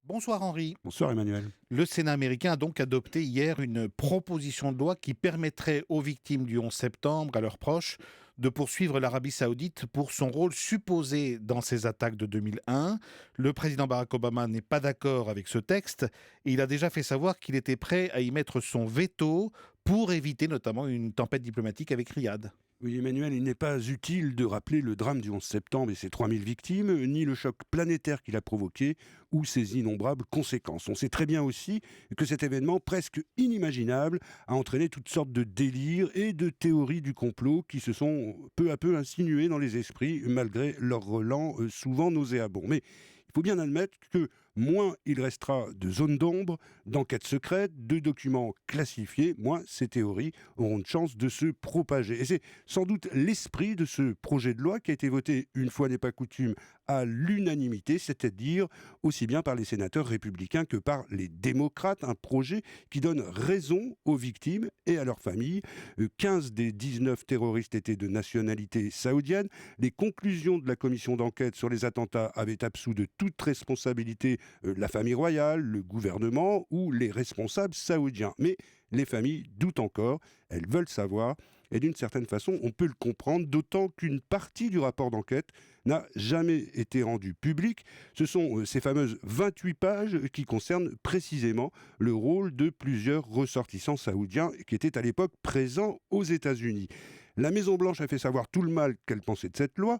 Bonsoir Henri. Bonsoir Emmanuel. Le Sénat américain a donc adopté hier une proposition de loi qui permettrait aux victimes du 11 septembre, à leurs proches, de poursuivre l'Arabie saoudite pour son rôle supposé dans ces attaques de 2001. Le président Barack Obama n'est pas d'accord avec ce texte et il a déjà fait savoir qu'il était prêt à y mettre son veto pour éviter notamment une tempête diplomatique avec Riyad. Oui Emmanuel, il n'est pas utile de rappeler le drame du 11 septembre et ses 3000 victimes, ni le choc planétaire qu'il a provoqué, ou ses innombrables conséquences. On sait très bien aussi que cet événement presque inimaginable a entraîné toutes sortes de délires et de théories du complot qui se sont peu à peu insinuées dans les esprits, malgré leur relents souvent nauséabonds. Mais il faut bien admettre que moins il restera de zones d'ombre, d'enquêtes secrètes, de documents classifiés, moins ces théories auront de chance de se propager. Et c'est sans doute l'esprit de ce projet de loi qui a été voté, une fois n'est pas coutume, à l'unanimité, c'est-à-dire aussi bien par les sénateurs républicains que par les démocrates, un projet qui donne raison aux victimes et à leurs familles. 15 des 19 terroristes étaient de nationalité saoudienne. Les conclusions de la commission d'enquête sur les attentats avaient absous de toute responsabilité la famille royale, le gouvernement ou les responsables saoudiens. Mais les familles doutent encore, elles veulent savoir, et d'une certaine façon, on peut le comprendre, d'autant qu'une partie du rapport d'enquête n'a jamais été rendue publique. Ce sont ces fameuses 28 pages qui concernent précisément le rôle de plusieurs ressortissants saoudiens qui étaient à l'époque présents aux États-Unis. La Maison-Blanche a fait savoir tout le mal qu'elle pensait de cette loi,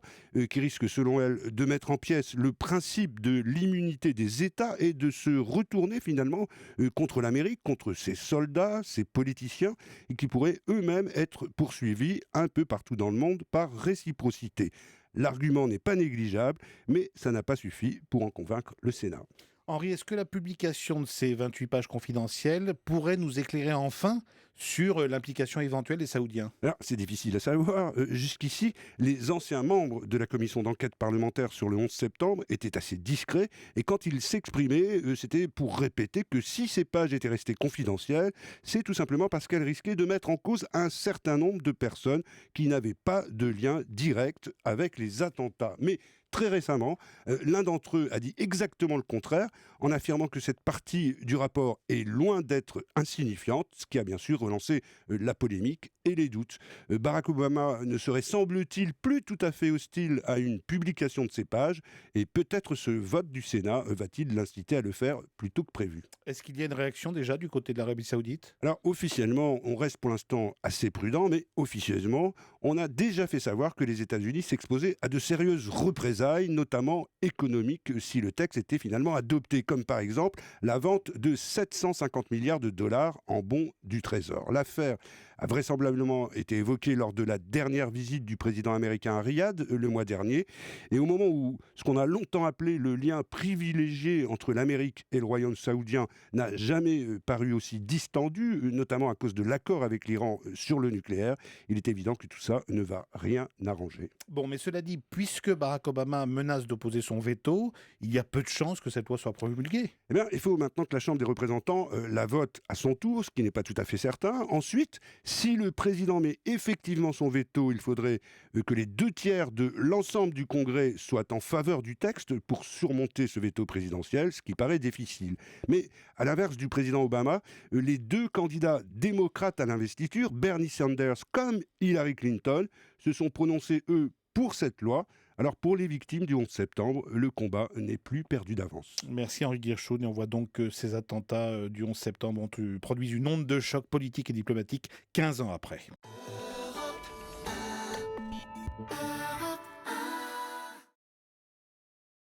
qui risque, selon elle, de mettre en pièces le principe de l'immunité des États et de se retourner finalement contre l'Amérique, contre ses soldats, ses politiciens, et qui pourraient eux-mêmes être poursuivis un peu partout dans le monde par réciprocité. L'argument n'est pas négligeable, mais ça n'a pas suffi pour en convaincre le Sénat. Henri, est-ce que la publication de ces 28 pages confidentielles pourrait nous éclairer enfin sur l'implication éventuelle des Saoudiens? Alors, c'est difficile à savoir. Jusqu'ici, les anciens membres de la commission d'enquête parlementaire sur le 11 septembre étaient assez discrets et quand ils s'exprimaient, c'était pour répéter que si ces pages étaient restées confidentielles, c'est tout simplement parce qu'elles risquaient de mettre en cause un certain nombre de personnes qui n'avaient pas de lien direct avec les attentats. Mais très récemment, l'un d'entre eux a dit exactement le contraire, en affirmant que cette partie du rapport est loin d'être insignifiante, ce qui a bien sûr relancé la polémique et les doutes. Barack Obama ne serait, semble-t-il, plus tout à fait hostile à une publication de ces pages, et peut-être ce vote du Sénat va-t-il l'inciter à le faire plus tôt que prévu. Est-ce qu'il y a une réaction déjà du côté de l'Arabie saoudite? Alors officiellement, on reste pour l'instant assez prudent, mais officieusement, on a déjà fait savoir que les États-Unis s'exposaient à de sérieuses représailles, notamment économiques, si le texte était finalement adopté, comme par exemple la vente de 750 milliards de dollars en bons du Trésor. L'affaire a vraisemblablement été évoquée lors de la dernière visite du président américain à Riyad le mois dernier, et au moment où ce qu'on a longtemps appelé le lien privilégié entre l'Amérique et le royaume saoudien n'a jamais paru aussi distendu, notamment à cause de l'accord avec l'Iran sur le nucléaire, il est évident que tout ça ne va rien arranger. Bon, mais cela dit, puisque Barack Obama menace d'opposer son veto, il y a peu de chances que cette loi soit promulguée. Eh bien, il faut maintenant que la Chambre des représentants la vote à son tour, ce qui n'est pas tout à fait certain. Ensuite, si le président met effectivement son veto, il faudrait que les 2/3 de l'ensemble du Congrès soient en faveur du texte pour surmonter ce veto présidentiel, ce qui paraît difficile. Mais à l'inverse du président Obama, les deux candidats démocrates à l'investiture, Bernie Sanders comme Hillary Clinton, se sont prononcés, eux, pour cette loi. Alors pour les victimes du 11 septembre, le combat n'est plus perdu d'avance. Merci Henri Guirchaud. Et on voit donc que ces attentats du 11 septembre produisent une onde de choc politique et diplomatique 15 ans après.